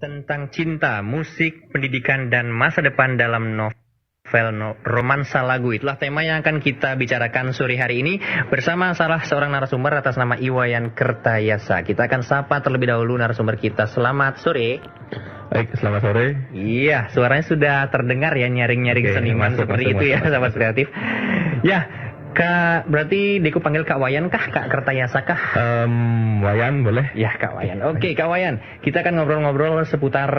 tentang cinta, musik, pendidikan, dan masa depan dalam novel romansa lagu. Itulah tema yang akan kita bicarakan sore hari ini bersama salah seorang narasumber atas nama Iwayan Kertayasa. Kita akan sapa terlebih dahulu narasumber kita. Selamat sore. Baik, selamat sore. Iya, suaranya sudah terdengar ya, nyaring-nyaring seniman seperti itu ya, sahabat kreatif. Ya, Kak, berarti Deku panggil Kak Wayan kah? Kak Kertayasa kah? Wayan boleh? Ya, Kak Wayan. Oke, Kak Wayan. Kita akan ngobrol-ngobrol seputar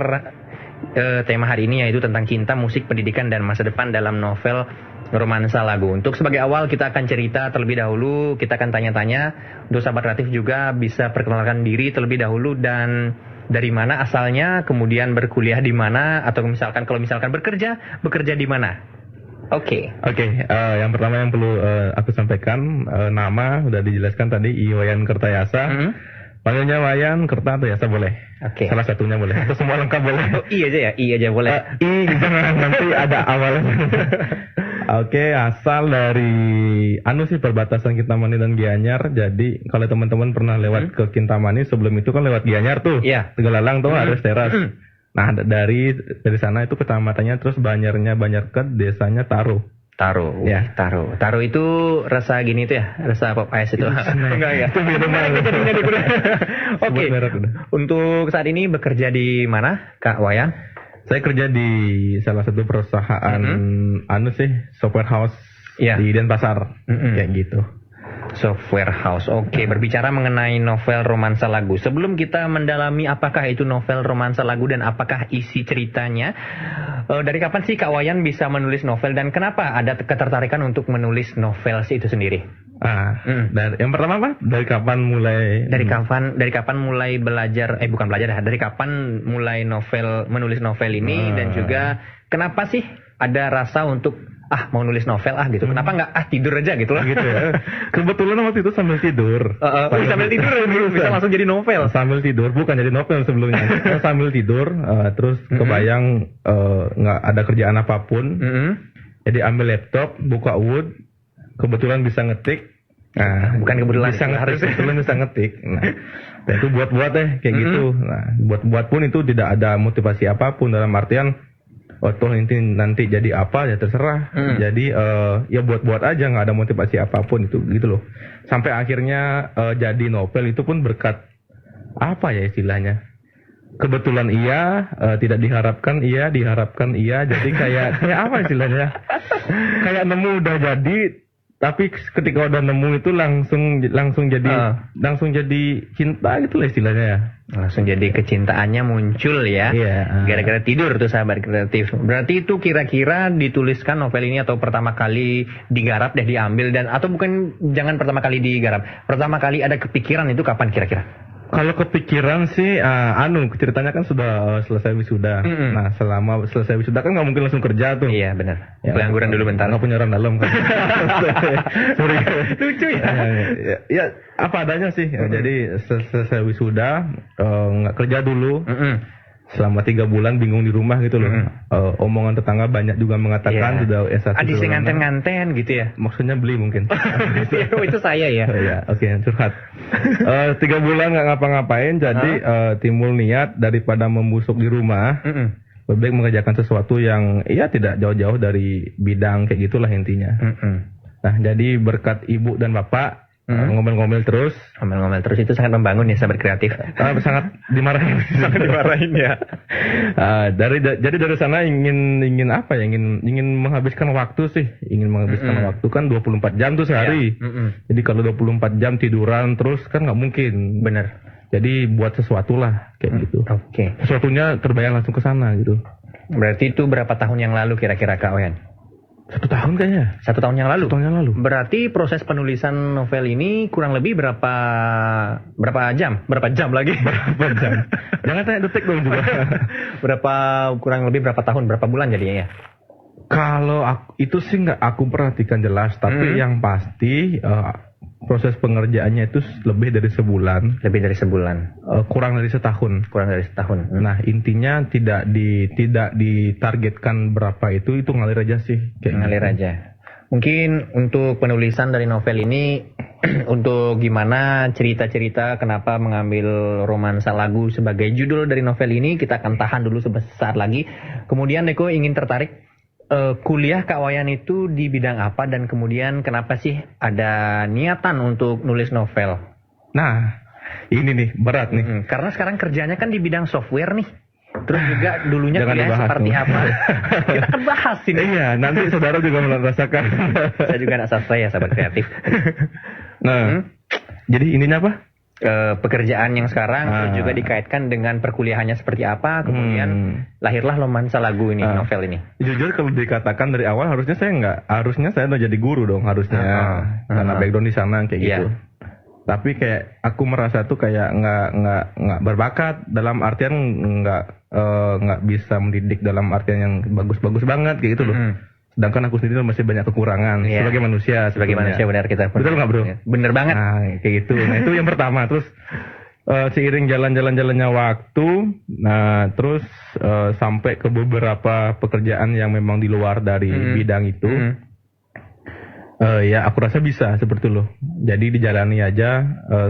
tema hari ini, yaitu tentang cinta, musik, pendidikan, dan masa depan dalam novel romansa lagu. Untuk sebagai awal kita akan cerita terlebih dahulu. Kita akan tanya-tanya. Untuk sahabat kreatif juga bisa perkenalkan diri terlebih dahulu dan dari mana asalnya, kemudian berkuliah di mana, atau kalau misalkan bekerja di mana. Oke. Yang pertama yang perlu aku sampaikan, nama udah dijelaskan tadi, Iwayan Kertayasa. Panggilnya Wayan, Kerta atau Yasa boleh. Oke. Salah satunya boleh. Atau semua lengkap boleh. Oh, I aja ya, I aja boleh. Jangan, nanti ada awalnya. Oke, asal dari perbatasan Kintamani dan Gianyar. Jadi kalau teman-teman pernah lewat ke Kintamani, sebelum itu kan lewat Gianyar tuh. Iya. Tegalalang tuh harus teras. Nah, dari sana itu kecamatannya, terus Banyarnya Banyarket, desanya Taro. Taro. Ya. Taro itu rasa gini tuh ya, rasa pop ice itu. Enggak ya. Itu minuman. Oke. Untuk saat ini bekerja di mana, Kak Wayan? Saya kerja di salah satu perusahaan software house di Denpasar, kayak gitu. Software house. Oke, berbicara mengenai novel romansa lagu. Sebelum kita mendalami apakah itu novel romansa lagu dan apakah isi ceritanya, dari kapan sih Kak Wayan bisa menulis novel dan kenapa ada ketertarikan untuk menulis novel itu sendiri? Yang pertama apa? Dari kapan mulai? Dari kapan mulai belajar? Bukan belajar, dari kapan mulai menulis novel ini dan juga kenapa sih ada rasa untuk mau nulis novel gitu. Kenapa nggak tidur aja gitu loh. Gitu ya. Kebetulan waktu itu sambil tidur. Sambil tidur bisa langsung jadi novel. Sambil tidur, bukan jadi novel sebelumnya. Sambil tidur, terus kebayang nggak ada kerjaan apapun. Jadi ambil laptop, buka Word, kebetulan bisa ngetik. Nah, bukan kebetulan kebetulan bisa ngetik. Nah, dan itu buat-buat kayak gitu. Nah, buat-buat pun itu tidak ada motivasi apapun, dalam artian nanti jadi apa ya terserah. Jadi ya buat-buat aja, nggak ada motivasi apapun itu gitu loh. Sampai akhirnya jadi novel itu pun berkat apa ya istilahnya? Kebetulan tidak diharapkan diharapkan. Jadi kayak apa istilahnya? Kayak nemu udah jadi. Tapi ketika udah nemu itu langsung jadi cinta gitu lah istilahnya ya. Langsung jadi kecintaannya muncul ya. Gara-gara tidur tuh sahabat kreatif. Berarti itu kira-kira dituliskan novel ini atau pertama kali digarap diambil atau bukan, jangan pertama kali digarap. Pertama kali ada kepikiran itu kapan kira-kira? Kalau kepikiran sih, ceritanya kan sudah selesai wisuda. Nah, selama selesai wisuda kan nggak mungkin langsung kerja tuh. Iya benar. Pengangguran dulu bentar. Nggak punya orang dalam kan. Sorry. Lucu ya. Ya apa adanya sih. Jadi selesai wisuda nggak kerja dulu. Selama 3 bulan bingung di rumah gitu loh. Omongan tetangga banyak juga mengatakan sudah S1. Adisi nganten-nganten gitu ya. Maksudnya beli mungkin. Itu saya ya. Oke, curhat. 3 bulan nggak ngapa-ngapain, jadi timbul niat daripada membusuk di rumah. Lebih baik mengerjakan sesuatu yang tidak jauh-jauh dari bidang kayak gitulah intinya. Nah, jadi berkat ibu dan bapak ngomel-ngomel terus itu sangat membangun ya sahabat kreatif. Sangat dimarahin ya. Jadi dari sana ingin apa ya, ingin menghabiskan waktu sih, waktu kan 24 jam tuh sehari. Jadi kalau 24 jam tiduran terus kan nggak mungkin. Benar. Jadi buat sesuatu lah kayak gitu. Oke. Sesuatunya terbayang langsung ke sana gitu. Berarti itu berapa tahun yang lalu kira-kira Kak Wayan? 1 tahun kayaknya. 1 tahun yang lalu? 1 tahun yang lalu. Berarti proses penulisan novel ini kurang lebih berapa jam? Berapa jam lagi? Berapa jam? Jangan tanya detik dong juga. Kurang lebih berapa tahun, berapa bulan jadinya ya? Kalau itu sih nggak aku perhatikan jelas. Tapi yang pasti proses pengerjaannya itu lebih dari sebulan. Kurang dari setahun. Nah, intinya tidak ditargetkan berapa itu ngalir aja sih. Ngalir aja. Mungkin untuk penulisan dari novel ini, untuk gimana cerita-cerita kenapa mengambil romansa lagu sebagai judul dari novel ini, kita akan tahan dulu sesaat lagi. Kemudian Deko ingin tertarik, kuliah Kak Wayan itu di bidang apa, dan kemudian kenapa sih ada niatan untuk nulis novel? Nah, ini nih berat nih. Karena sekarang kerjanya kan di bidang software nih. Terus juga dulunya Jangan kuliah dibahas seperti nih. apa? Kita akan bahas ini. Iya, nanti saudara juga merasakan. Saya juga anak sastra ya, sahabat kreatif. Nah, jadi ininya apa? Pekerjaan yang sekarang terus juga dikaitkan dengan perkuliahannya seperti apa, kemudian lahirlah romansa lagu ini, novel ini. Jujur kalau dikatakan dari awal harusnya saya udah jadi guru dong harusnya, karena background di sana kayak gitu. Tapi kayak aku merasa tuh kayak nggak berbakat, dalam artian nggak bisa mendidik dalam artian yang bagus-bagus banget kayak gitu loh. Sedangkan aku sendiri masih banyak kekurangan sebagai manusia. Sebagai manusia benar kita. Betul nggak bro? Bener banget. Nah kayak gitu. Nah itu yang pertama. Terus seiring jalannya waktu, nah terus sampai ke beberapa pekerjaan yang memang di luar dari bidang itu. Ya aku rasa bisa seperti itu loh. Jadi dijalani aja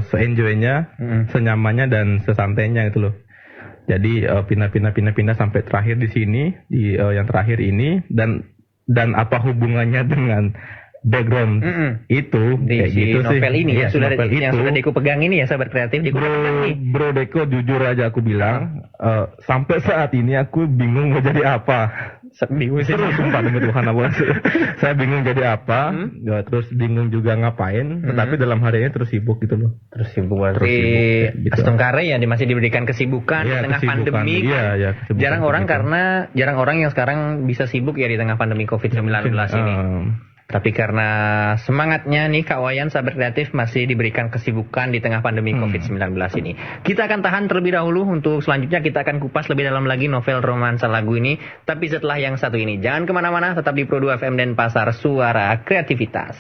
se-enjoy-nya, senyamannya dan sesantainya gitu loh. Jadi pindah sampai terakhir di sini, di yang terakhir ini, dan apa hubungannya dengan background itu di kayak si gitu novel sih. ini Ya, yang sudah Deko pegang ini ya, sahabat kreatif. Bro Deko, jujur aja aku bilang sampai saat ini aku bingung mau jadi apa. Bingung sih. Terus sumpah demi Tuhan aku saya bingung jadi apa, terus bingung juga ngapain, tetapi dalam hari ini terus sibuk gitu loh. Terus sibuk berarti gitu. Astungkare ya, masih diberikan kesibukan di tengah pandemi. Iya, jarang orang yang sekarang bisa sibuk ya di tengah pandemi COVID-19 ini. Tapi karena semangatnya nih Kak Wayan, sahabat kreatif, masih diberikan kesibukan di tengah pandemi COVID-19 ini. Kita akan tahan terlebih dahulu. Untuk selanjutnya kita akan kupas lebih dalam lagi novel romansa lagu ini. Tapi setelah yang satu ini, jangan kemana-mana, tetap di Pro 2 FM dan Pasar Suara Kreativitas.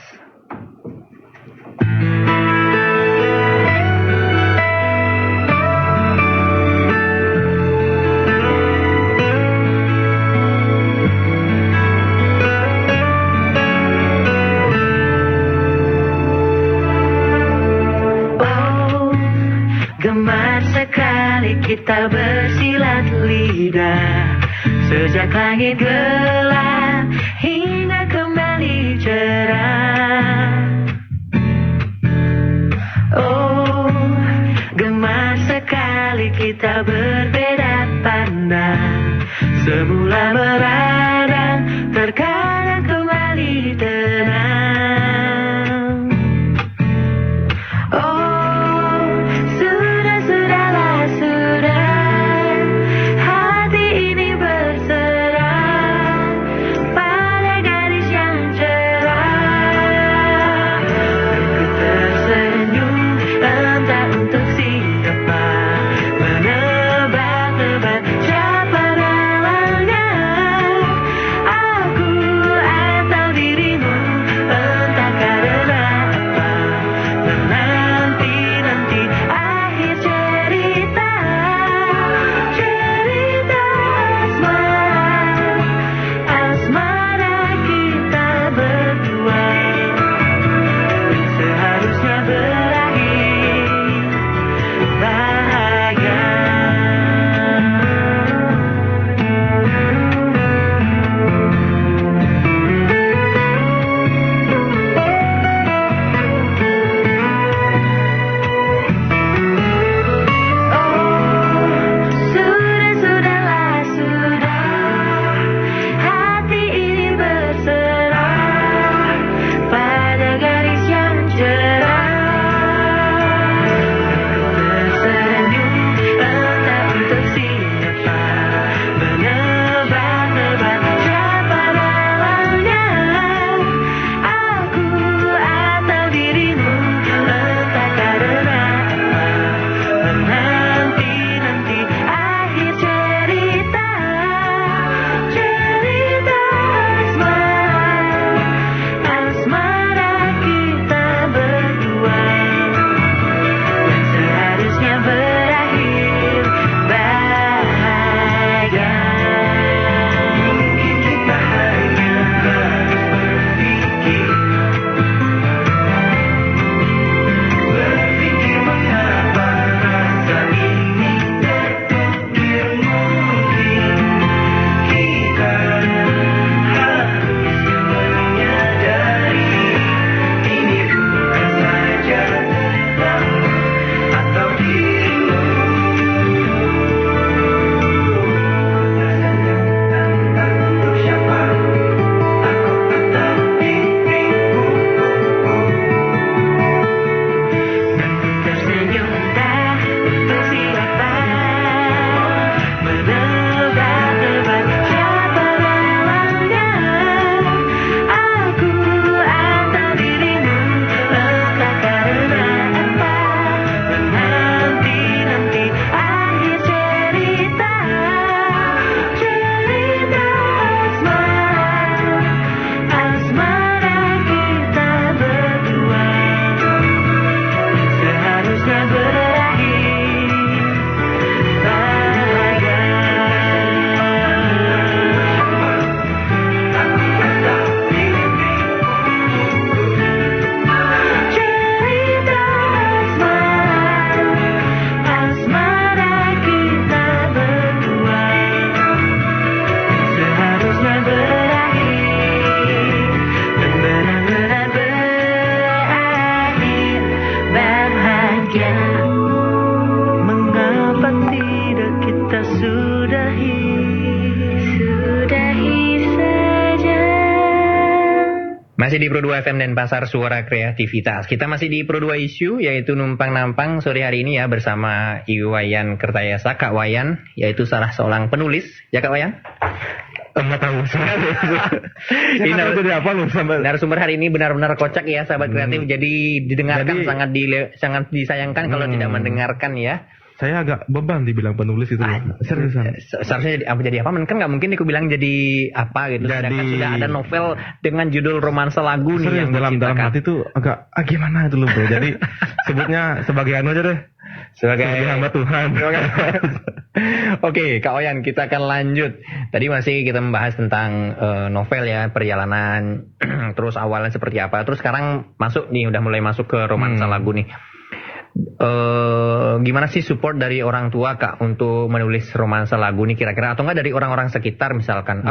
Kita bersilat lidah sejak langit gelap hingga kembali cerah. Oh, gemar sekali kita berbeda pandang. Semula meradang, terkadang kembali tenang. Masih di Pro 2 FM dan Pasar Suara Kreativitas. Kita masih di Pro 2 Isu, yaitu Numpang Nampang sore hari ini ya bersama Wayan Kertayasa, Kak Wayan, yaitu salah seorang penulis. Ya Kak Wayan? Enggak tahu. Ini narasumber hari ini benar-benar kocak ya, sahabat kreatif. Jadi didengarkan sangat disayangkan kalau tidak mendengarkan ya. Saya agak beban dibilang penulis itu. Seriusan. Seharusnya jadi apa? Kan nggak mungkin aku bilang jadi apa gitu. Sedangkan sudah ada novel dengan judul Romansa Lagu nih yang dalam hati itu agak gimana itu loh bro. Jadi sebutnya sebagai anu aja deh. Sebagai hamba Tuhan. Oke, Kak Wayan, kita akan lanjut. Tadi masih kita membahas tentang novel ya, perjalanan, terus awalnya seperti apa. Terus sekarang udah mulai masuk ke Romansa Lagu nih. Gimana sih support dari orang tua Kak untuk menulis romansa lagu nih kira-kira, atau enggak dari orang-orang sekitar misalkan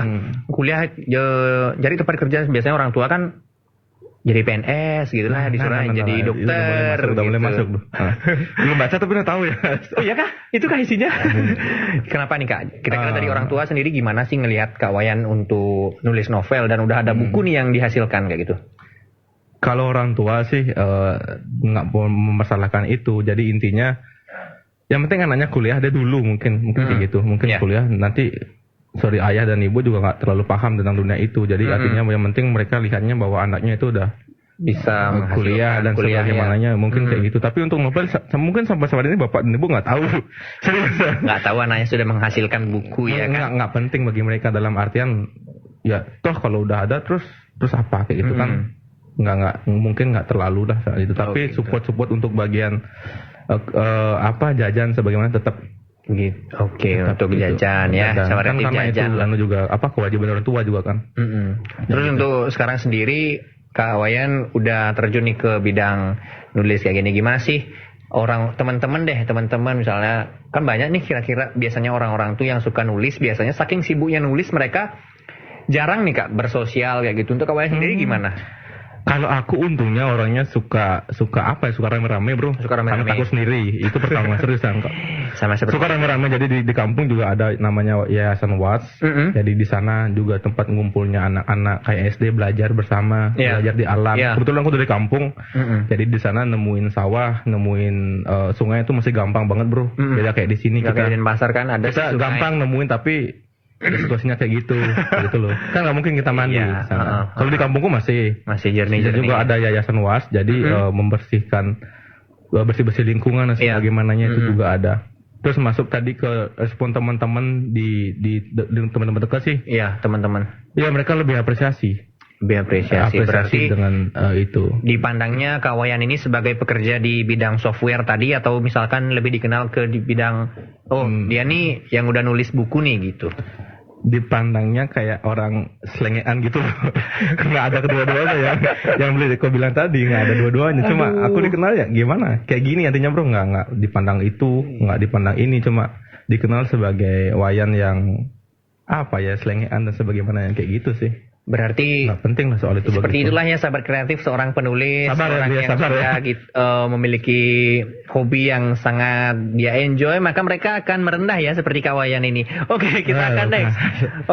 kuliah jadi tempat kerja biasanya orang tua kan jadi PNS gitu lah, disuruh jadi dokter. Udah mulai masuk. Belum baca tapi udah tahu ya. Oh iya kah? Itu kah isinya? Kenapa nih Kak? Kira-kira dari orang tua sendiri gimana sih ngelihat Kak Wayan untuk nulis novel dan udah ada buku nih yang dihasilkan kayak gitu? Kalau orang tua sih nggak mempersalahkan itu. Jadi intinya yang penting anaknya kuliah deh dulu mungkin kayak gitu. Mungkin kuliah nanti ayah dan ibu juga nggak terlalu paham tentang dunia itu. Jadi artinya yang penting mereka lihatnya bahwa anaknya itu udah bisa kuliah dan sebagainya mungkin kayak gitu. Tapi untuk novel mungkin sampai saat ini bapak dan ibu nggak tahu. Nggak tahu anaknya sudah menghasilkan buku ya kan? Nggak penting bagi mereka dalam artian ya toh kalau udah ada terus apa kayak gitu kan. Nggak mungkin nggak terlalu dah saat itu, tapi support untuk bagian jajan sebagaimana tetap gitu. Untuk gitu. Jajan ya, kan karena jajan itu juga kewajiban orang tua juga kan. Terus untuk sekarang sendiri Kak Wayan udah terjun nih ke bidang nulis kayak gini, gimana sih teman-teman misalnya kan banyak nih kira-kira biasanya orang-orang tuh yang suka nulis biasanya saking sibuknya nulis mereka jarang nih Kak bersosial kayak gitu. Untuk Kak Wayan sendiri gimana? Kalau aku untungnya orangnya suka rame-rame bro. Suka rame-rame. Karena aku sendiri itu pertama seriusan kok. Sama seperti suka rame-rame. Jadi di kampung juga ada namanya Yayasan WATS. Jadi di sana juga tempat ngumpulnya anak-anak kayak SD belajar bersama, belajar di alam. Kebetulan aku dari kampung. Jadi di sana nemuin sawah, nemuin sungai itu masih gampang banget bro. Beda kayak di sini kita di pasar kan ada kita gampang nemuin tapi situasinya kayak gitu loh. Kan nggak mungkin kita mandi. Kalau di kampungku masih jernih. Juga ada Yayasan WAS, jadi membersihkan bersih lingkungan dan sebagaimananya itu juga ada. Terus masuk tadi ke respon teman-teman di teman-teman dekat sih. Iya teman-teman. Iya mereka lebih apresiasi berarti dengan itu. Dipandangnya Kak Wayan ini sebagai pekerja di bidang software tadi, atau misalkan lebih dikenal di bidang dia nih yang udah nulis buku nih gitu. Dipandangnya kayak orang selengean gitu loh. Nggak ada kedua-duanya ya. Yang beli kau bilang tadi nggak ada dua-duanya. Cuma aku dikenal ya gimana? Kayak gini artinya bro, nggak dipandang itu, nggak dipandang ini, cuma dikenal sebagai Wayan yang selengean dan sebagaimana yang kayak gitu sih. Berarti nggak penting lah soal itu. Seperti itulah ya sahabat kreatif, seorang penulis, seorang yang memiliki hobi yang sangat dia enjoy, maka mereka akan merendah ya seperti Kak Wayan ini. Oke, kita akan next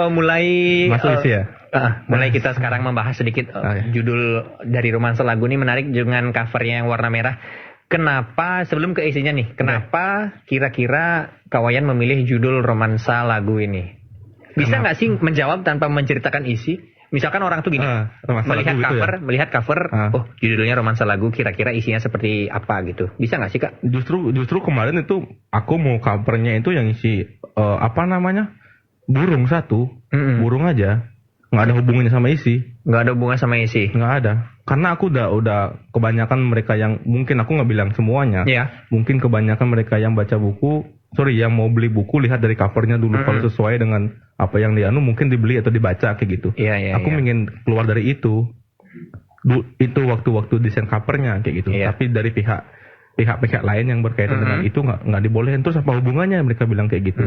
mulai kita sekarang membahas sedikit judul dari romansa lagu ini menarik dengan covernya yang warna merah. Kenapa sebelum ke isinya nih? Kenapa kira-kira Kak Wayan memilih judul romansa lagu ini? Bisa nggak sih menjawab tanpa menceritakan isi? Misalkan orang tuh gini, melihat cover, judulnya romansa lagu, kira-kira isinya seperti apa gitu. Bisa nggak sih Kak? Justru kemarin itu aku mau covernya itu yang isi burung satu, burung aja, nggak ada hubungannya sama isi. Nggak ada hubungan sama isi. Nggak ada. Karena aku udah kebanyakan mereka yang mungkin aku nggak bilang semuanya. Mungkin kebanyakan mereka yang baca buku. Yang mau beli buku lihat dari covernya dulu, kalau sesuai dengan apa yang mungkin dibeli atau dibaca kayak gitu. Aku ingin keluar dari itu. Itu waktu desain covernya kayak gitu. Tapi dari pihak lain yang berkaitan dengan itu nggak dibolehin. Terus apa hubungannya? Mereka bilang kayak gitu.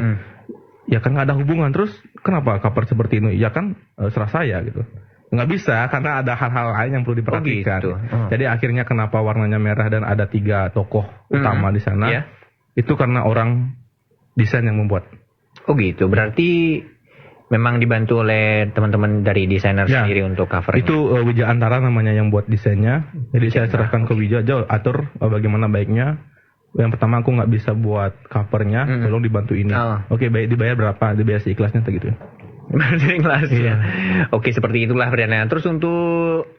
Ya kan nggak ada hubungan. Terus kenapa cover seperti ini? Ya kan serah saya gitu. Nggak bisa karena ada hal-hal lain yang perlu diperhatikan. Jadi akhirnya kenapa warnanya merah dan ada 3 tokoh utama di sana? Itu karena orang desain yang membuat. Oh gitu. Berarti memang dibantu oleh teman-teman dari desainer sendiri untuk covernya. Itu Wija Antara namanya yang buat desainnya. Jadi saya serahkan ke Wija, aja atur bagaimana baiknya. Yang pertama aku nggak bisa buat covernya, tolong dibantu ini. Oke, baik, dibayar berapa? Dibayar seikhlasnya gitu. Ikhlas. Iya. Oke, seperti itulah Brian. Terus untuk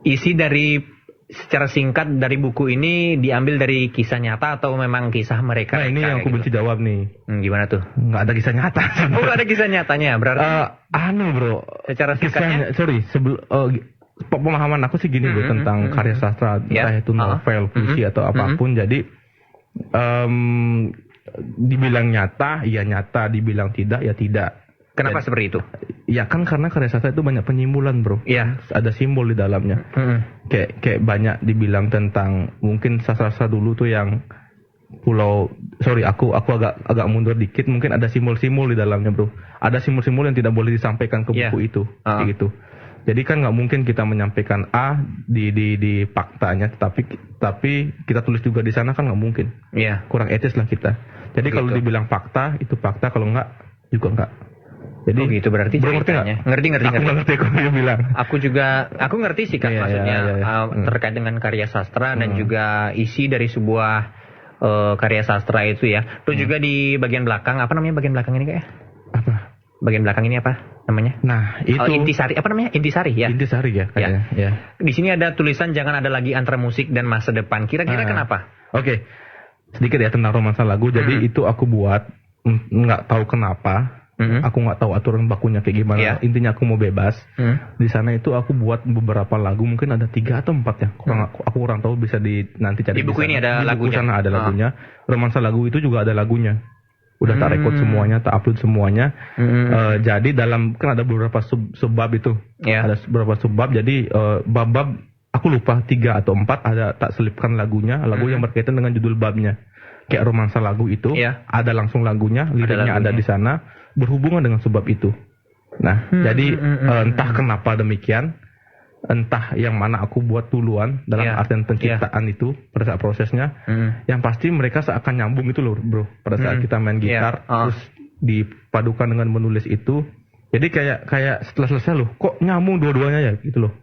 isi dari secara singkat dari buku ini diambil dari kisah nyata atau memang kisah mereka? Nah, ini yang aku benci jawab nih. Gimana tuh? Nggak ada kisah nyata. Oh, nggak ada kisah nyatanya, berarti? Bro. Secara singkatnya? Pemahaman aku sih gini bro, tentang karya sastra, entah itu novel, puisi atau apapun. Jadi, dibilang nyata, ya nyata. Dibilang tidak, ya tidak. Kenapa seperti itu? Ya kan karena karya sastra itu banyak penyimbolan bro. Iya. Ada simbol di dalamnya. Kayak banyak dibilang tentang mungkin sastra dulu tuh yang aku agak mundur dikit, mungkin ada simbol-simbol di dalamnya bro. Ada simbol-simbol yang tidak boleh disampaikan ke buku itu, kayak gitu. Jadi kan nggak mungkin kita menyampaikan A di faktanya, tapi kita tulis juga di sana kan nggak mungkin. Iya. Kurang etis lah kita. Jadi kalau dibilang fakta itu fakta, kalau nggak juga nggak. Jadi gitu berarti ceritanya. Ngerti. Aku ngerti kok dia bilang. Aku ngerti sih Kak, maksudnya terkait dengan karya sastra dan juga isi dari sebuah karya sastra itu ya. Terus juga di bagian belakang, apa namanya bagian belakang ini Kak ya? Apa? Bagian belakang ini apa namanya? Nah, itu intisari, apa namanya? Intisari ya? Intisari ya kayaknya. Ya. Di sini ada tulisan jangan ada lagi antara musik dan masa depan. Kira-kira kenapa? Oke. Sedikit ya tentang romansa lagu. Jadi itu aku buat nggak tahu kenapa. Aku nggak tahu aturan bakunya kayak gimana. Intinya aku mau bebas. Di sana itu aku buat beberapa lagu, mungkin ada 3 atau 4 ya. Aku kurang tahu, bisa nanti cari. Di buku ini ada lagunya. Di buku sana ada lagunya. Romansa lagu itu juga ada lagunya. Udah tak record semuanya, tak upload semuanya. Jadi kan ada beberapa subbab itu. Ada beberapa subbab. Jadi bab aku lupa 3 atau 4 ada tak selipkan lagu yang berkaitan dengan judul babnya. Kayak romansa lagu itu ada langsung lagunya, liriknya ada di sana, berhubungan dengan sebab itu. Nah, jadi entah kenapa demikian, entah yang mana aku buat duluan dalam artian penciptaan itu pada saat prosesnya, yang pasti mereka seakan nyambung itu loh bro. Pada saat kita main gitar, terus dipadukan dengan menulis itu, jadi kayak setelah selesai loh, kok nyambung dua-duanya ya gitu loh.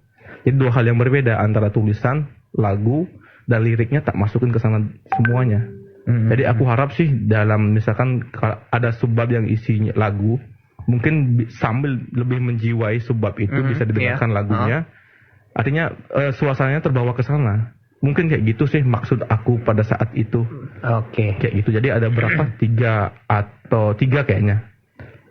Jadi 2 hal yang berbeda antara tulisan, lagu, dan liriknya tak masukin ke sana semuanya. Jadi aku harap sih dalam misalkan ada subbab yang isinya lagu, mungkin sambil lebih menjiwai subbab itu bisa didengarkan lagunya. Artinya suasananya terbawa ke sana. Mungkin kayak gitu sih maksud aku pada saat itu. Oke. Kayak gitu. Jadi ada berapa? 3 kayaknya.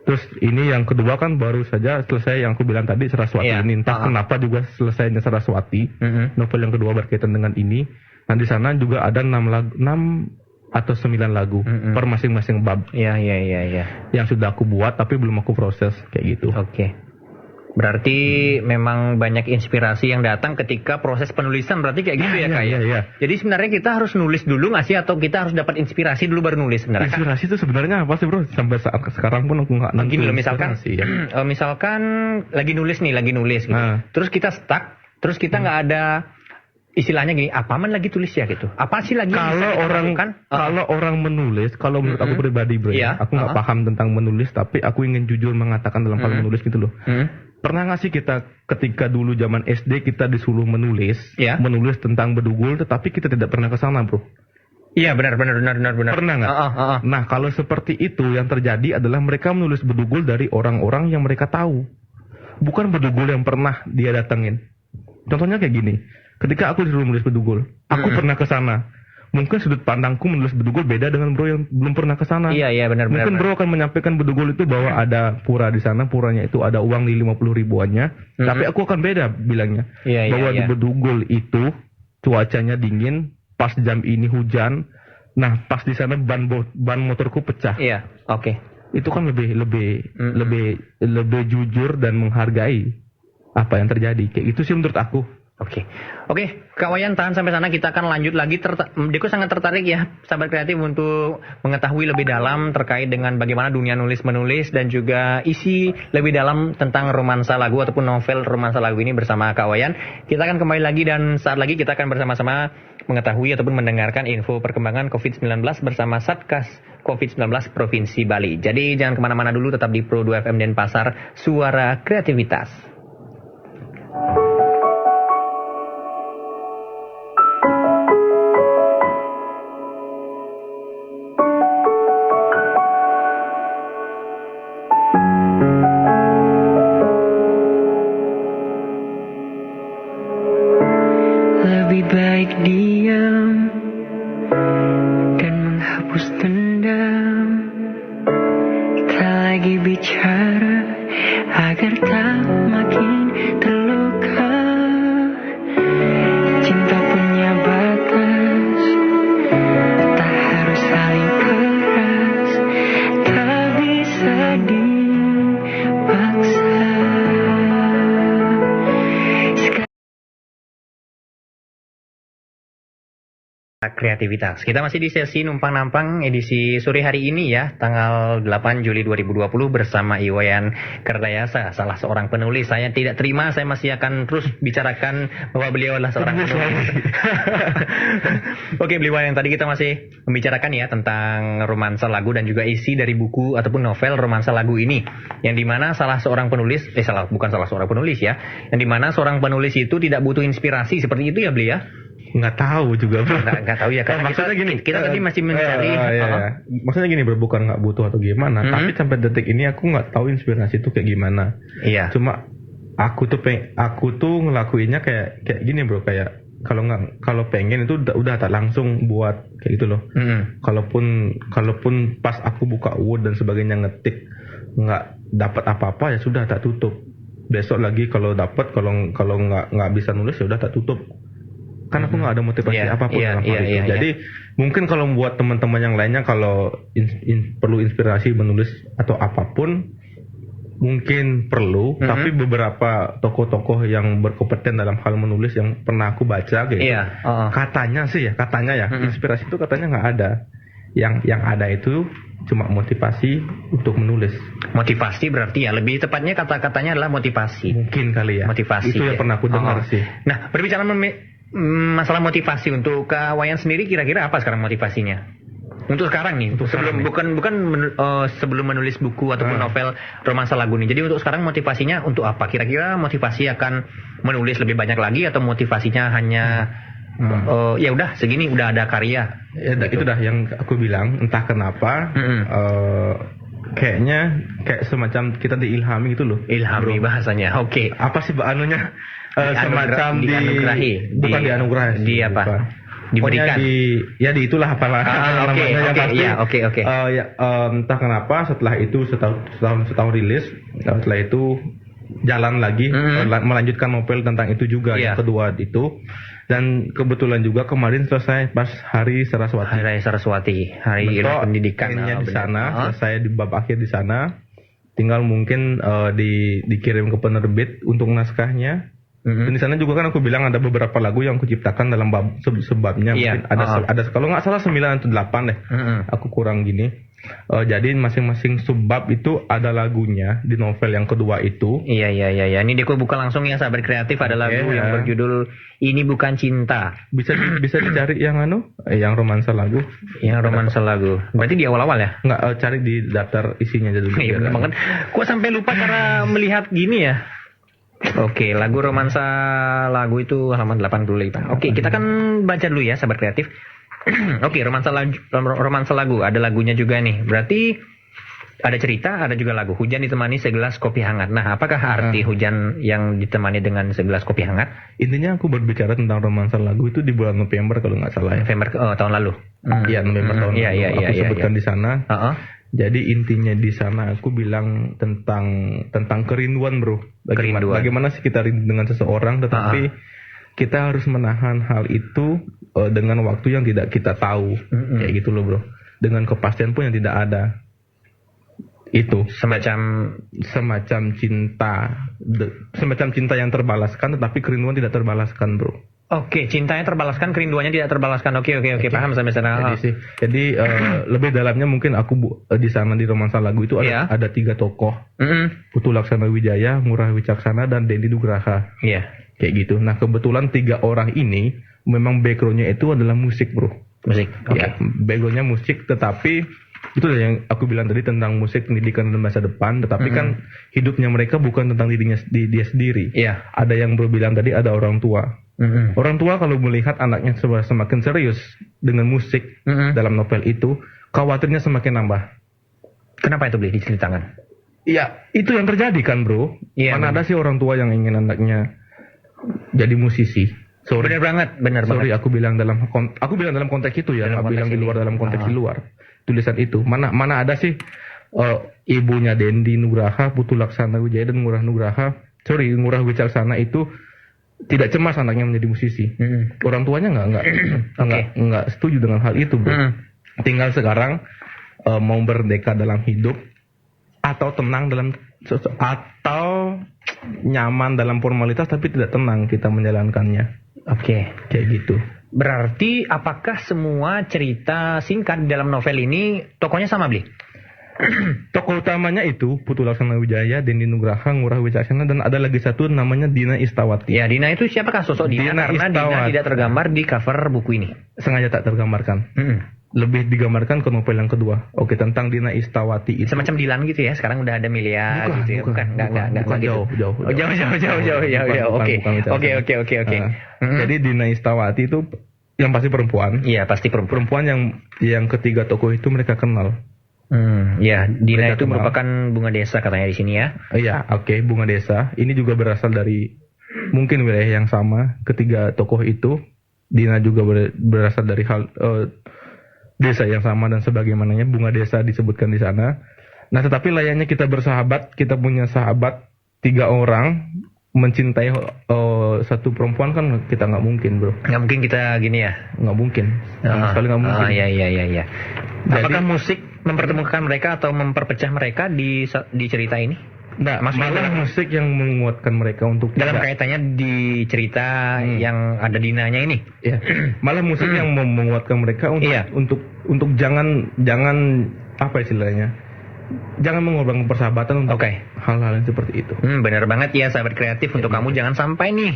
Terus ini yang kedua kan baru saja selesai yang aku bilang tadi, Saraswati ini. Entah kenapa juga selesainya Saraswati. Novel yang kedua berkaitan dengan ini. Nah di sana juga ada 6 atau 9 lagu per masing-masing bab. Iya. Yang sudah aku buat tapi belum aku proses kayak gitu. Oke. Berarti memang banyak inspirasi yang datang ketika proses penulisan, berarti kayak gitu ya Kak ya? Iya. Jadi sebenarnya kita harus nulis dulu nggak sih, atau kita harus dapat inspirasi dulu baru nulis sebenarnya? Inspirasi itu sebenarnya apa sih bro? Sampai saat sekarang pun aku nggak nemu. Gini loh, misalkan lagi nulis gitu. Terus kita stuck, terus kita nggak ada istilahnya gini, apa man lagi tulis ya gitu? Apa sih lagi? Kalau orang menulis, kalau menurut aku pribadi bro, aku nggak paham tentang menulis, tapi aku ingin jujur mengatakan dalam hal menulis gitu loh. Pernah nggak sih kita ketika dulu zaman SD kita disuruh menulis tentang bedugul, tetapi kita tidak pernah ke sana bro? Iya benar. Pernah nggak? Nah kalau seperti itu yang terjadi adalah mereka menulis bedugul dari orang-orang yang mereka tahu, bukan bedugul yang pernah dia datengin. Contohnya kayak gini. Ketika aku disuruh menulis bedugul, aku pernah ke sana. Mungkin sudut pandangku menulis bedugul beda dengan bro yang belum pernah ke sana. Iya benar. Mungkin bro akan menyampaikan bedugul itu bahwa ada pura di sana, puranya itu ada uang di 50 ribuannya. Tapi aku akan beda bilangnya. Bahwa di bedugul itu cuacanya dingin, pas jam ini hujan. Nah, pas di sana ban motorku pecah. Iya, oke. Itu kan lebih jujur dan menghargai apa yang terjadi. Kayak gitu sih menurut aku. Oke, Kak Wayan tahan sampai sana, kita akan lanjut lagi. Deku sangat tertarik ya, sahabat kreatif, untuk mengetahui lebih dalam terkait dengan bagaimana dunia nulis-menulis dan juga isi lebih dalam tentang romansa lagu ataupun novel romansa lagu ini bersama Kak Wayan. Kita akan kembali lagi dan saat lagi kita akan bersama-sama mengetahui ataupun mendengarkan info perkembangan COVID-19 bersama Satgas COVID-19 Provinsi Bali. Jadi jangan kemana-mana dulu, tetap di Pro 2 FM Denpasar, suara kreativitas. Lebih baik diam dan menghapus dendam. Kita lagi bicara agar tak makin terluka. Cinta punya batas, tak harus saling keras, tak bisa dipaksa. Kreativitas. Kita masih di sesi Numpang Nampang edisi sore hari ini ya, tanggal 8 Juli 2020 bersama Iwayan Kerdayasa, salah seorang penulis. Saya tidak terima, saya masih akan terus bicarakan bahwa beliau adalah seorang penulis. Oke, beliau yang tadi kita masih membicarakan ya tentang romansa lagu dan juga isi dari buku ataupun novel romansa lagu ini, yang dimana salah seorang penulis, bukan salah seorang penulis ya, yang dimana seorang penulis itu tidak butuh inspirasi, seperti itu ya beliau ya? Nggak tahu juga bro. Nggak tahu ya, karena maksudnya kita tadi masih mencari. Iya. Maksudnya gini bro, bukan nggak butuh atau gimana, tapi sampai detik ini aku nggak tahu inspirasi itu kayak gimana. Iya. Cuma aku tuh ngelakuinnya kayak gini bro, kayak kalau pengen itu udah tak langsung buat kayak gitu loh. Kalaupun pas aku buka Word dan sebagainya ngetik nggak dapat apa-apa, ya sudah tak tutup. Besok lagi kalau dapat, kalau nggak bisa nulis ya udah tak tutup. Kan aku nggak ada motivasi apapun dalam hal itu. Jadi mungkin kalau buat teman-teman yang lainnya, kalau perlu inspirasi menulis atau apapun, mungkin perlu. Tapi beberapa tokoh-tokoh yang berkompeten dalam hal menulis yang pernah aku baca kayak gitu, katanya ya inspirasi itu katanya nggak ada. Yang ada itu cuma motivasi untuk menulis. Motivasi berarti ya, lebih tepatnya kata-katanya adalah motivasi. Mungkin kali ya. Motivasi. Itu yang pernah aku dengar sih. Nah, berbicara masalah motivasi, untuk Kak Wayan sendiri kira-kira apa sekarang motivasinya? Untuk sekarang nih, sebelum menulis buku ataupun novel romansa lagu nih. Jadi untuk sekarang motivasinya untuk apa? Kira-kira motivasi akan menulis lebih banyak lagi, atau motivasinya hanya ya udah segini udah ada karya? Ya, gitu. Itu dah yang aku bilang, entah kenapa kayaknya kayak semacam kita diilhami gitu loh. Ilhami bro. Bahasanya. Oke. Apa sih anunya? Semacam dianugerahi. Bukan dianugerahi. Di apa? Diberikan. Itulah apalah namanya. Oke. Entah kenapa setelah itu setahun rilis, setelah itu jalan lagi melanjutkan novel tentang itu juga yang kedua itu. Dan kebetulan juga kemarin selesai pas Hari Saraswati. Hari pendidikan di sana, selesai di bab akhir di sana. Tinggal mungkin dikirim ke penerbit untuk naskahnya. Dan di sana juga kan aku bilang ada beberapa lagu yang aku ciptakan dalam sebabnya. Mungkin ada kalau nggak salah 9 atau 8 deh. Aku kurang gini. Jadi masing-masing subbab itu ada lagunya di novel yang kedua itu. Iya. Ini aku buka langsung ya, sahabat kreatif, ada lagu yang berjudul Ini Bukan Cinta. Bisa dicari yang yang romansa lagu. Yang romansa lagu. Berarti di awal-awal ya? Nggak, cari di daftar isinya aja dulu. Iya, bener banget. Kok sampai lupa karena melihat gini ya? Oke, lagu romansa lagu itu halaman 85. Oke, kita kan baca dulu ya, sahabat kreatif. Oke, romansa lagu, ada lagunya juga nih. Berarti ada cerita, ada juga lagu. Hujan ditemani segelas kopi hangat. Nah, apakah arti hujan yang ditemani dengan segelas kopi hangat? Intinya aku berbicara tentang romansa lagu itu di bulan November kalau nggak salah ya. November tahun lalu. Iya, November tahun lalu. Aku sebutkan di sana. Jadi intinya di sana aku bilang tentang kerinduan, bro. Bagaimana sih kita rindu dengan seseorang, tetapi kita harus menahan hal itu dengan waktu yang tidak kita tahu. Kayak gitu loh, bro. Dengan kepastian pun yang tidak ada. Itu semacam cinta yang terbalaskan, tetapi kerinduan tidak terbalaskan, bro. Oke, cintanya terbalaskan, kerinduannya tidak terbalaskan. Oke, paham sampai sana. Jadi lebih dalamnya mungkin aku di sana di romansa lagu itu ada 3 tokoh. Putu Laksana Wijaya, Ngurah Wicaksana, dan Dendi Nugraha. Kayak gitu. Nah, kebetulan 3 orang ini memang backgroundnya itu adalah musik bro. Musik. Oke. Ya, backgroundnya musik, tetapi itu yang aku bilang tadi tentang musik, pendidikan dan masa depan. Tetapi kan hidupnya mereka bukan tentang dirinya dia sendiri. Iya. Ada yang bro bilang tadi, ada orang tua. Orang tua kalau melihat anaknya semakin serius dengan musik dalam novel itu, khawatirnya semakin nambah. Kenapa itu boleh diceritakan? Iya, itu yang terjadi kan bro. Iya, Mana ada sih orang tua yang ingin anaknya jadi musisi? Sorry. Benar Sorry, banget. aku bilang dalam konteks itu ya, Dalam nggak bilang konteks di luar ini. dalam konteks di luar tulisan itu. Mana ada sih ibunya Dendi Nugraha, Putu Laksana Wijaya dan Ngurah Wicaksana itu tidak cemas anaknya menjadi musisi. Orang tuanya nggak setuju dengan hal itu, bro. Tinggal sekarang mau merdeka dalam hidup atau tenang atau nyaman dalam formalitas tapi tidak tenang kita menjalankannya. Oke. Kayak gitu. Berarti apakah semua cerita singkat di dalam novel ini tokohnya sama, Bli? Tokoh utamanya itu Putu Laksana Wijaya, Dendi Nugraha, Ngurah Wicaksana, dan ada lagi satu namanya Dina Istawati. Ya, Dina itu siapakah sosok Dina? Karena Dina Istawati tidak tergambar di cover buku ini. Sengaja tak tergambarkan. Lebih digambarkan ke novel yang kedua. Oke, tentang Dina Istawati itu. Semacam Dilan gitu ya. Sekarang udah ada Milia gitu ya. Bukan jauh. Jauh. Oke. Jadi Dina Istawati itu yang pasti perempuan. Iya, pasti perempuan. Perempuan yang ketiga tokoh itu mereka kenal. Ya, Dina Mereka itu kenal. merupakan bunga desa katanya di sini ya. Iya, oke, bunga desa. Ini juga berasal dari mungkin wilayah yang sama. Ketiga tokoh itu, Dina juga berasal dari desa yang sama dan sebagaimananya. Bunga desa disebutkan di sana. Nah, tetapi layaknya kita bersahabat, kita punya sahabat 3 orang mencintai satu perempuan kan kita nggak mungkin, bro. Nggak mungkin kita gini ya. Nggak mungkin. Sama sekali nggak mungkin. Iya. Jadi- Apakah musik mempertemukan mereka atau memperpecah mereka di cerita ini? Nah, Maksudnya malah musik yang menguatkan mereka untuk dalam tidak- kaitannya di cerita yang ada Dinanya ini. Ya, malah musik yang menguatkan mereka Iya. untuk jangan apa istilahnya, jangan mengorbankan persahabatan untuk Oke. hal-hal yang seperti itu. Benar banget ya sahabat kreatif, untuk kamu jangan sampai nih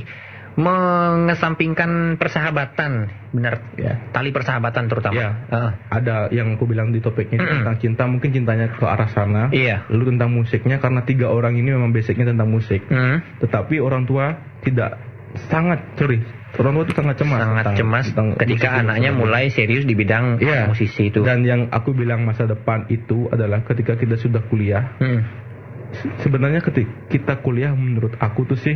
mengesampingkan persahabatan, benar Ya. tali persahabatan terutama. Ya, ada yang aku bilang di topiknya tentang cinta, mungkin cintanya ke arah sana. Iya. Lalu tentang musiknya, karena 3 orang ini memang basicnya tentang musik. Tetapi orang tua orang tua itu sangat cemas. tentang ketika musik anaknya itu. mulai serius di bidang Iya. musisi itu. Dan yang aku bilang masa depan itu adalah ketika kita sudah kuliah. Sebenarnya ketika kita kuliah menurut aku tuh sih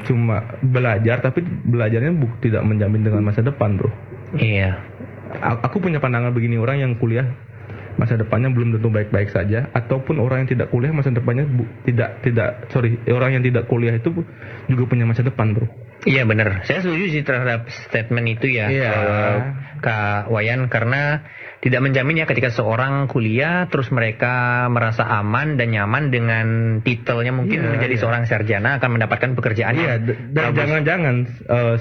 cuma belajar, tapi belajarnya tidak menjamin dengan masa depan, bro. Iya. Aku punya pandangan begini, orang yang kuliah masa depannya belum tentu baik-baik saja, ataupun orang yang tidak kuliah masa depannya orang yang tidak kuliah itu juga punya masa depan, bro. Iya benar, saya setuju sih terhadap statement itu ya, Iya. Kak Wayan, karena tidak menjamin ya ketika seorang kuliah terus mereka merasa aman dan nyaman dengan titelnya mungkin Iya, menjadi iya. seorang sarjana akan mendapatkan pekerjaan Iya, yang dan bagus. jangan-jangan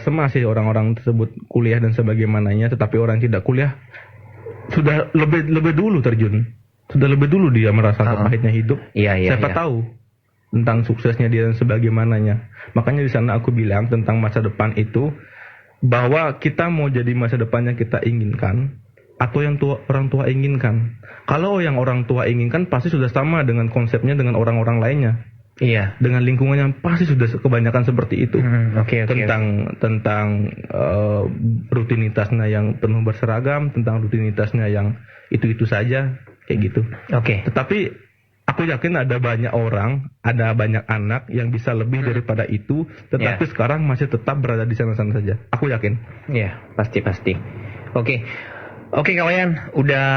semasih orang-orang tersebut kuliah dan sebagaimananya, tetapi orang yang tidak kuliah sudah lebih dulu terjun, sudah lebih dulu dia merasakan pahitnya hidup. Iya. Siapa tahu tentang suksesnya dia dan sebagaimananya. Makanya di sana aku bilang tentang masa depan itu, bahwa kita mau jadi masa depan yang kita inginkan atau yang orang tua inginkan. Kalau yang orang tua inginkan pasti sudah sama dengan konsepnya dengan orang-orang lainnya. Iya. Dengan lingkungannya pasti sudah kebanyakan seperti itu. Oke. Tentang rutinitasnya yang penuh berseragam, tentang rutinitasnya yang itu saja, kayak gitu. Oke. Tetapi aku yakin ada banyak orang, ada banyak anak yang bisa lebih daripada itu, tetapi sekarang masih tetap berada di sana-sana saja. Aku yakin. Iya, pasti. Oke kawan, udah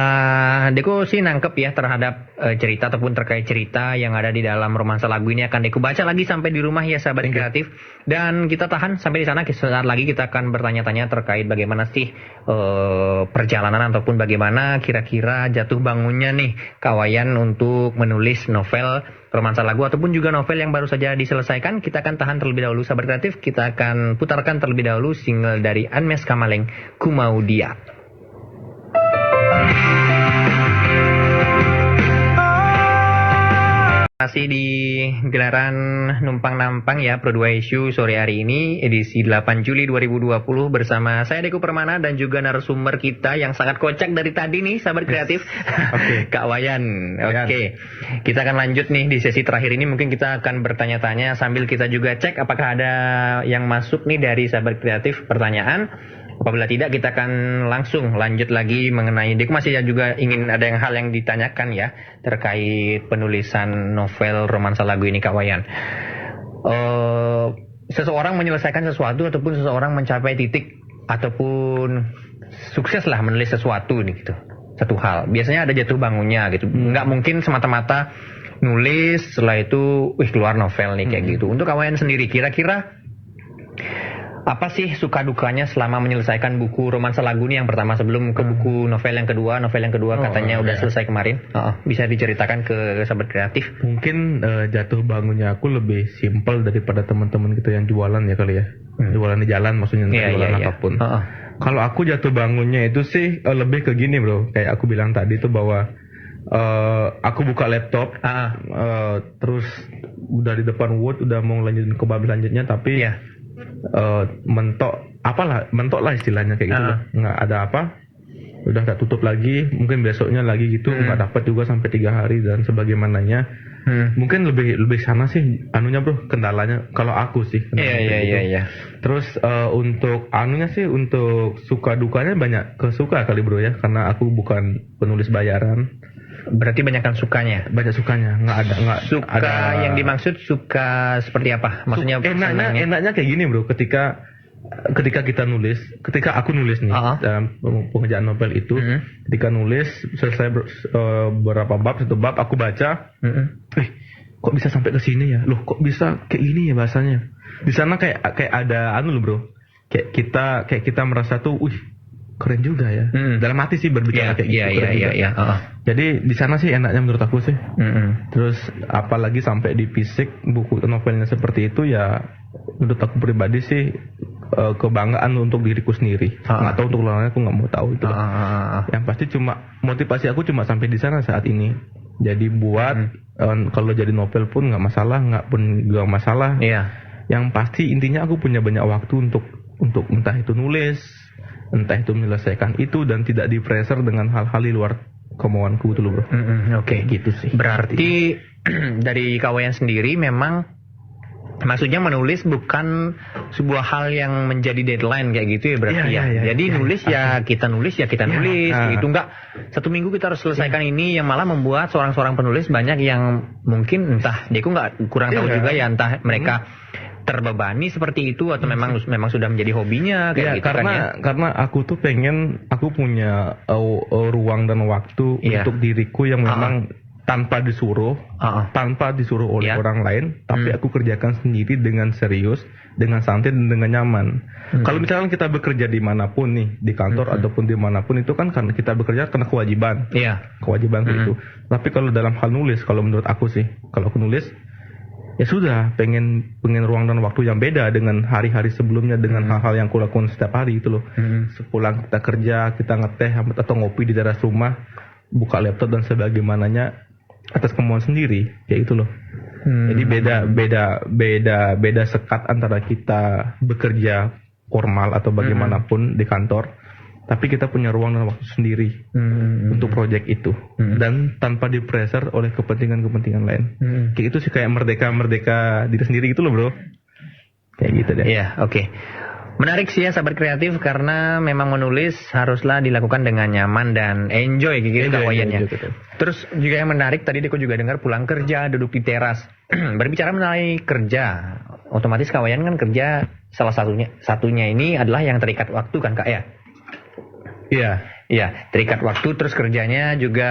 Deko sih nangkep ya terhadap cerita ataupun terkait cerita yang ada di dalam romansa lagu ini. Akan Deko baca lagi sampai di rumah ya sahabat kreatif. Dan kita tahan sampai di sana. Sesaat lagi kita akan bertanya-tanya terkait bagaimana sih perjalanan ataupun bagaimana kira-kira jatuh bangunnya nih Kawayan untuk menulis novel romansa lagu ataupun juga novel yang baru saja diselesaikan. Kita akan tahan terlebih dahulu sahabat kreatif. Kita akan putarkan terlebih dahulu single dari Anmes Kamaleng, Ku Mau Dia. Masih di gelaran Numpang Nampang ya, Pro 2 Issue sore hari ini edisi 8 Juli 2020 bersama saya Deku Permana dan juga narasumber kita yang sangat kocak dari tadi nih, sahabat kreatif. Kak Wayan. Oke. Kita akan lanjut nih di sesi terakhir ini, mungkin kita akan bertanya-tanya sambil kita juga cek apakah ada yang masuk nih dari sahabat kreatif pertanyaan. Apabila tidak, kita akan langsung lanjut lagi mengenai Deku masih juga ingin ada hal yang ditanyakan ya terkait penulisan novel romansa lagu ini, Kak Wayan. Seseorang menyelesaikan sesuatu ataupun seseorang mencapai titik ataupun sukses lah menulis sesuatu nih gitu, satu hal. Biasanya ada jatuh bangunnya gitu. Nggak mungkin semata-mata nulis setelah itu keluar novel nih kayak gitu. Untuk Kak Wayan sendiri, kira-kira apa sih suka dukanya selama menyelesaikan buku romansa lagu nih yang pertama sebelum ke buku novel yang kedua katanya udah selesai kemarin. Bisa diceritakan ke sahabat kreatif? Mungkin jatuh bangunnya aku lebih simpel daripada teman-teman kita yang jualan ya kali ya. Jualan di jalan maksudnya, jualan apapun. Kalau aku jatuh bangunnya itu sih lebih ke gini bro, kayak aku bilang tadi tuh bahwa aku buka laptop, terus udah di depan Word, udah mau lanjutin ke bab selanjutnya, tapi mentok lah istilahnya kayak gitu, nggak ada apa, udah tak tutup lagi, mungkin besoknya lagi gitu, nggak dapat juga sampai 3 hari dan sebagaimananya. Mungkin lebih sana sih anunya bro, kendalanya kalau aku sih. Iya. Terus untuk anunya sih, untuk suka dukanya banyak kesuka kali bro ya, karena aku bukan penulis bayaran. Berarti banyakkan sukanya. Banyak sukanya, nggak ada. Yang dimaksud suka seperti apa? Maksudnya enaknya kayak gini bro, ketika aku nulis nih dalam pengerjaan novel itu, ketika nulis selesai berapa bab, satu bab aku baca, kok bisa sampai ke sini ya? Loh, kok bisa kayak gini ya bahasanya? Di sana kayak ada loh bro, kayak kita merasa tuh, keren juga ya. Dalam hati sih berbicara kayak gitu. Iya. Jadi di sana sih enaknya menurut aku sih. Terus apalagi sampai di fisik buku novelnya seperti itu ya, menurut aku pribadi sih kebanggaan untuk diriku sendiri. Nggak tahu untuk orang lain, aku nggak mau tahu itu. Yang pasti cuma motivasi aku cuma sampai di sana saat ini. Jadi buat kalau jadi novel pun nggak masalah, nggak masalah. Yang pasti intinya aku punya banyak waktu untuk entah itu nulis, entah itu menyelesaikan itu, dan tidak di pressure dengan hal-hal di luar kemauanku itu loh bro. Oke. Gitu sih. Berarti dari Kak Wayan sendiri memang maksudnya menulis bukan sebuah hal yang menjadi deadline kayak gitu ya berarti ya. Jadi nulis ya kita nulis. Itu enggak 1 minggu kita harus selesaikan ini, yang malah membuat seorang penulis banyak yang mungkin entah Deku kurang tahu juga ya, entah mereka terbebani seperti itu atau memang sudah menjadi hobinya kayak gitu karena aku tuh aku punya ruang dan waktu untuk diriku yang memang tanpa disuruh oleh orang lain, tapi aku kerjakan sendiri dengan serius, dengan santai dan dengan nyaman. Kalau misalkan kita bekerja dimanapun nih, di kantor ataupun dimanapun, itu kan karena kita bekerja karena kewajiban itu. Tapi kalau dalam hal nulis, kalau menurut aku sih, kalau aku nulis ya sudah, pengen ruang dan waktu yang beda dengan hari-hari sebelumnya, dengan hal-hal yang kulakukan setiap hari itu loh. Sepulang kita kerja, kita ngeteh atau ngopi di teras rumah, buka laptop dan sebagaimananya atas kemauan sendiri, kayak itu loh. Jadi beda sekat antara kita bekerja formal atau bagaimanapun di kantor, tapi kita punya ruang dan waktu sendiri untuk proyek itu, dan tanpa di pressure oleh kepentingan lain. Kayak itu sih, kayak merdeka diri sendiri gitu loh bro. Kayak gitu deh. Iya, oke. Menarik sih ya sahabat kreatif, karena memang menulis haruslah dilakukan dengan nyaman dan enjoy gitu Kak Wayan ya. Terus juga yang menarik tadi aku juga dengar pulang kerja duduk di teras. Berbicara mengenai kerja, otomatis Kak Wayan kan kerja salah satunya ini adalah yang terikat waktu kan Kak ya? Iya, terikat waktu, terus kerjanya juga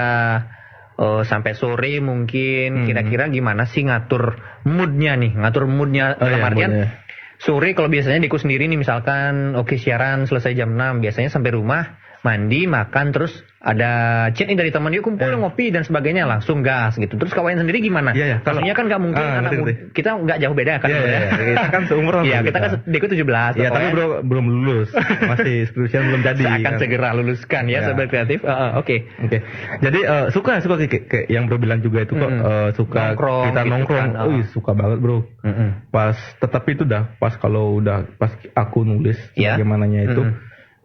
sampai sore mungkin. Kira-kira gimana sih ngatur moodnya dalam artian sore kalau biasanya Deku sendiri nih misalkan siaran selesai jam 6, biasanya sampai rumah mandi, makan, terus ada chat nih dari teman, yuk kumpul ngopi dan sebagainya, langsung gas gitu. Terus Kak Wayan sendiri gimana? Iya. Maksudnya kan nggak mungkin kita nggak jauh beda kan? Iya. Kita kan seumuran. Iya, kita kan Deko 17. Iya, tapi bro belum lulus, masih skripsian belum jadi. Saya akan segera luluskan ya, sahabat kreatif. Oke. Jadi suka kayak yang bro bilang juga itu kok suka nongkrong, kita gitu nongkrong. kan. Suka banget bro. Tetapi itu pas aku nulis bagaimananya itu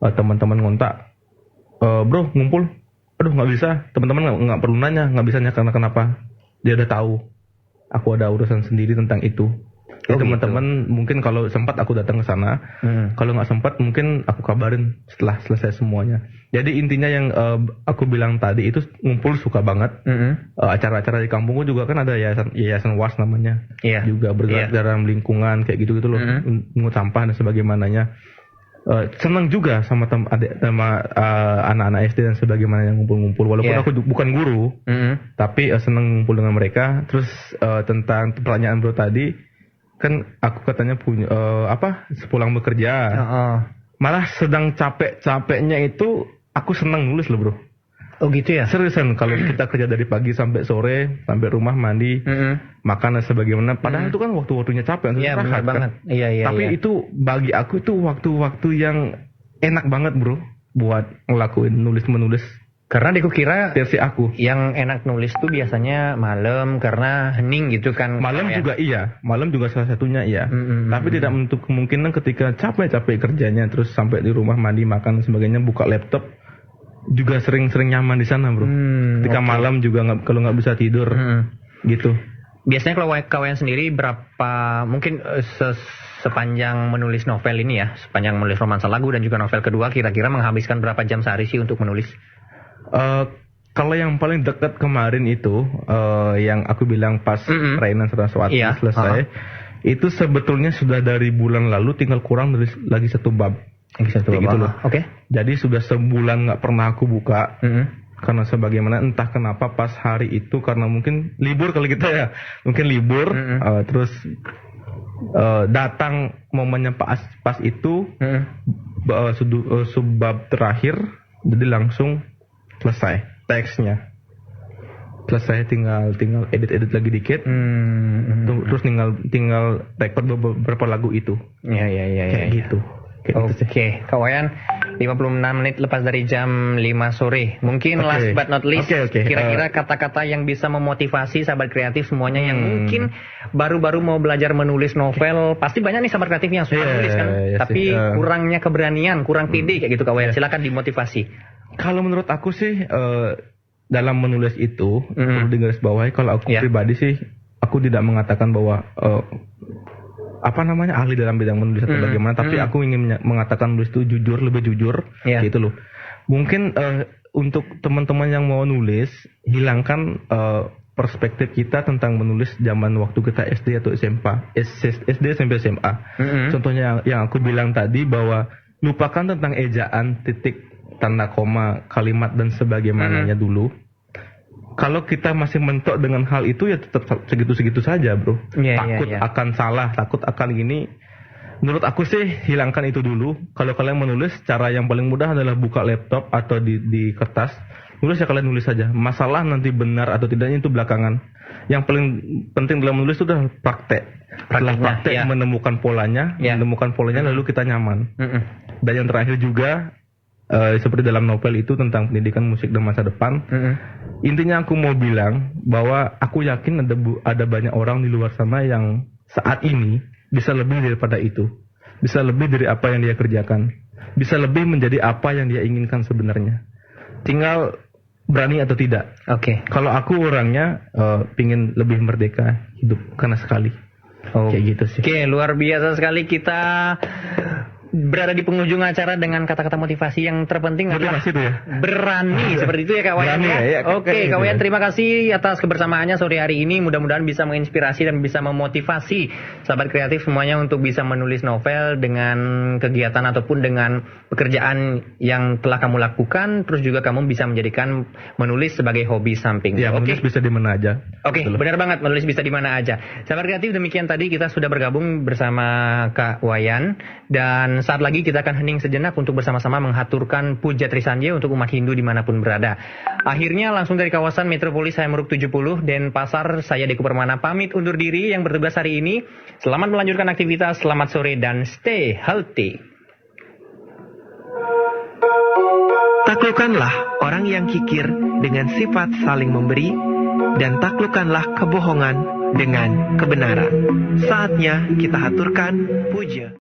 teman-teman ngontak. Bro ngumpul, aduh nggak bisa, teman-teman nggak perlu nanya, nggak bisa nanya karena kenapa, dia udah tahu aku ada urusan sendiri tentang itu. Teman-teman mungkin kalau sempat aku datang ke sana, kalau nggak sempat mungkin aku kabarin setelah selesai semuanya. Jadi intinya yang aku bilang tadi itu ngumpul suka banget. Acara-acara di kampungku juga kan ada yayasan WAS namanya, juga bergerak dalam lingkungan kayak gitu loh, mengut sampah dan sebagaimananya. Senang juga sama anak-anak SD dan sebagaimana yang ngumpul-ngumpul, walaupun aku bukan guru, tapi senang ngumpul dengan mereka. Terus tentang pertanyaan bro tadi, kan aku katanya punya sepulang bekerja, malah sedang capek-capeknya itu aku senang nulis loh bro. Oh gitu ya? Seriusan, kalau kita kerja dari pagi sampai sore, sampai rumah mandi, makan dan sebagaimana, padahal itu kan waktu-waktunya capek, iya benar banget. Iya. Tapi itu bagi aku itu waktu-waktu yang enak banget bro, buat ngelakuin menulis. Karena aku kira versi aku yang enak nulis tuh biasanya malam karena hening gitu kan. Malam juga iya, malam juga salah satunya iya. Tapi tidak menutup kemungkinan ketika capek-capek kerjanya, terus sampai di rumah mandi, makan dan sebagainya, buka laptop, juga sering-sering nyaman di sana bro. Ketika malam juga kalau nggak bisa tidur gitu. Biasanya kalau kawan sendiri berapa mungkin sepanjang menulis novel ini ya, sepanjang menulis romansa lagu dan juga novel kedua, kira-kira menghabiskan berapa jam sehari sih untuk menulis? Kalau yang paling dekat kemarin itu yang aku bilang pas Rainan Saraswati selesai, itu sebetulnya sudah dari bulan lalu, tinggal kurang nulis lagi satu bab. Gitu loh. Jadi sudah sebulan nggak pernah aku buka, karena sebagaimana entah kenapa pas hari itu, karena mungkin libur kalau kita ya, mungkin libur, terus datang momennya pas itu, subbab terakhir, jadi langsung selesai teksnya. Selesai, tinggal edit lagi dikit, terus tinggal record beberapa lagu itu. Kayak gitu. Oke, Kak Wayan, 56 menit lepas dari jam 5 sore. Mungkin last but not least, kira-kira kata-kata yang bisa memotivasi sahabat kreatif semuanya yang mungkin baru-baru mau belajar menulis novel. Pasti banyak nih sahabat kreatif yang suka menulis kan, tapi kurangnya keberanian, kurang pede kayak gitu Kak Wayan. Silakan dimotivasi. Kalau menurut aku sih dalam menulis itu perlu digarisbawahi, kalau aku pribadi sih aku tidak mengatakan bahwa ahli dalam bidang menulis atau bagaimana, tapi aku ingin mengatakan nulis itu jujur, lebih jujur, gitu loh. Mungkin untuk teman-teman yang mau nulis, hilangkan perspektif kita tentang menulis zaman waktu kita SD atau SD sampai SMA. Contohnya yang aku bilang tadi, bahwa lupakan tentang ejaan, titik, tanda koma, kalimat dan sebagaimananya dulu. Kalau kita masih mentok dengan hal itu, ya tetap segitu-segitu saja bro. Takut akan salah, takut akan gini. Menurut aku sih hilangkan itu dulu. Kalau kalian menulis, cara yang paling mudah adalah buka laptop atau di kertas. Nulis ya, kalian nulis saja. Masalah nanti benar atau tidaknya itu belakangan. Yang paling penting dalam menulis itu adalah praktek. Setelah praktek menemukan polanya, lalu kita nyaman. Dan yang terakhir juga, seperti dalam novel itu tentang pendidikan musik dan masa depan. Intinya aku mau bilang bahwa aku yakin ada banyak orang di luar sana yang saat ini bisa lebih daripada itu, bisa lebih dari apa yang dia kerjakan, bisa lebih menjadi apa yang dia inginkan sebenarnya. Tinggal berani atau tidak. Kalau aku orangnya pingin lebih merdeka hidup karena sekali. Kayak gitu sih. Luar biasa sekali, kita berada di penghujung acara dengan kata-kata motivasi yang terpenting adalah berani. Seperti itu ya Kak Wayan ya. Kak Wayan, terima kasih atas kebersamaannya sore hari ini. Mudah-mudahan bisa menginspirasi dan bisa memotivasi sahabat kreatif semuanya untuk bisa menulis novel dengan kegiatan ataupun dengan pekerjaan yang telah kamu lakukan. Terus juga kamu bisa menjadikan menulis sebagai hobi samping. Menulis bisa di mana aja. Benar banget, menulis bisa di mana aja. Sahabat kreatif, demikian tadi kita sudah bergabung bersama Kak Wayan, dan sesaat lagi kita akan hening sejenak untuk bersama-sama menghaturkan puja Trisanje untuk umat Hindu dimanapun berada. Akhirnya langsung dari kawasan Metropolis Hayamuruk 70 Denpasar, saya Deku Permana pamit undur diri yang bertugas hari ini. Selamat melanjutkan aktivitas, selamat sore dan stay healthy. Taklukkanlah orang yang kikir dengan sifat saling memberi, dan taklukkanlah kebohongan dengan kebenaran. Saatnya kita haturkan puja.